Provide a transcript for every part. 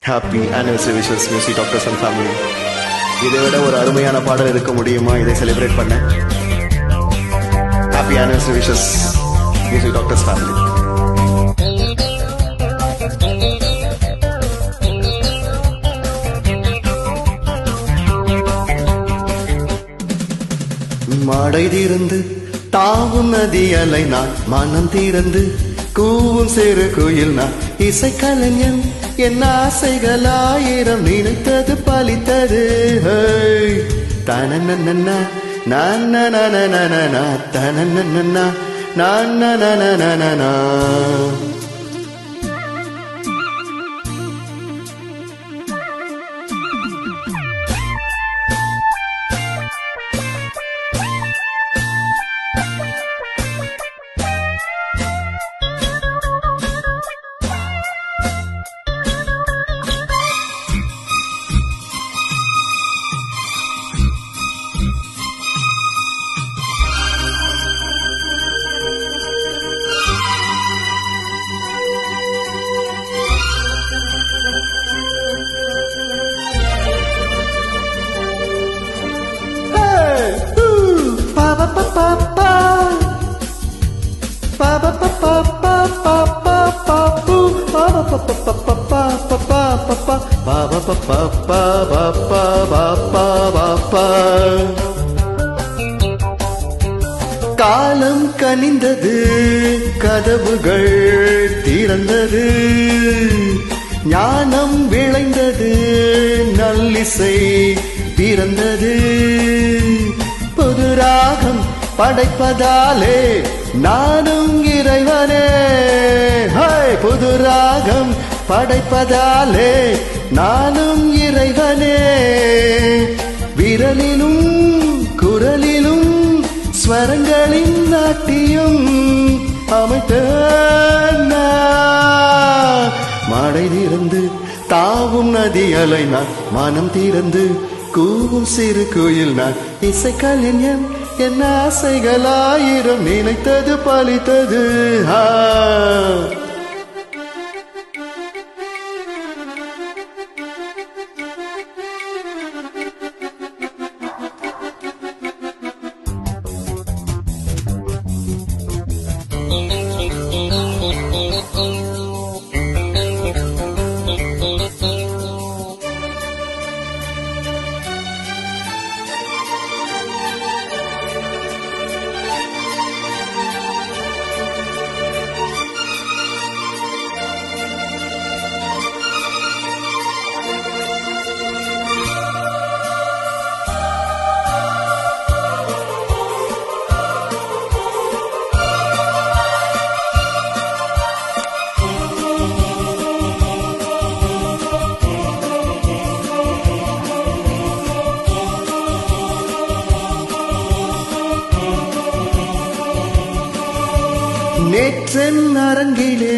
Happy anniversary wishes music doctors and family. இதை விட ஒரு அருமையான பாடல் இருக்க முடியுமா இதை செலிப்ரேட் பண்ண? Happy anniversary wishes music doctors family. மாடை தீர்ந்து தாவும் நதி அலை நான் மனம் தீர்ந்து கூவும் சிறு குயில் நான் இசைக்கலைஞன் என் ஆசைகள் ஆயிரம் நினைத்தது பலித்தது. தனநன்னா தனநன்னா நான் காலம் கனிந்தது, கதவுகள் திறந்தது, ஞானம் விளைந்தது, நல்லிசை பிறந்தது. புது ராகம் படைப்பதாலே நானும் இறைவனே. புது ராகம் படைப்பதாலே நானும் இறைவனே. விரலிலும் குரலிலும் ஸ்வரங்களின் நாட்டியம் அமைத்த மாடை திறந்து தாவும் நதி அலை நான் மனம் திறந்து கூவும் சிறு கோயில் நான் இசைக்கலைஞன் என் ஆசைகள் ஆயிரம் நினைத்தது பலித்தது. நேற்றன் அரங்கிலே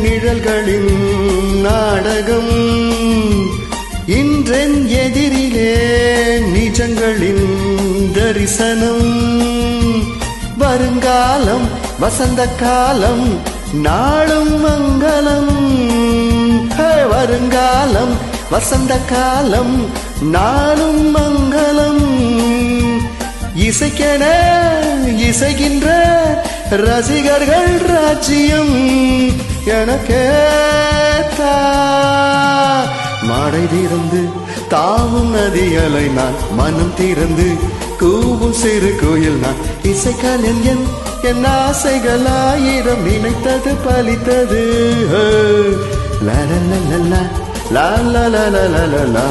நிழல்களின் நாடகம், இன்றென் எதிரிலே நிஜங்களின் தரிசனம். வருங்காலம் வசந்த காலம் நாளும் மங்களம். வருங்காலம் வசந்த காலம் நாளும் மங்களம். இசைக்கென இசைகின்ற ரசிகர்கள் ராஜ்யம் எனக்கேத்தா. மாடை திறந்து தாவும் நதி அலை நான் மனம் திறந்து கூவும் சிறு கோயில் நான் இசைக்கலைஞன் என் ஆசைகள் ஆயிரம் நினைத்தது பலித்தது. லலலலலா லலலலலலா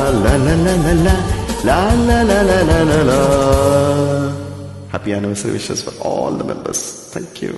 லலலலலலா. Happy anniversary wishes for all the members. Thank you.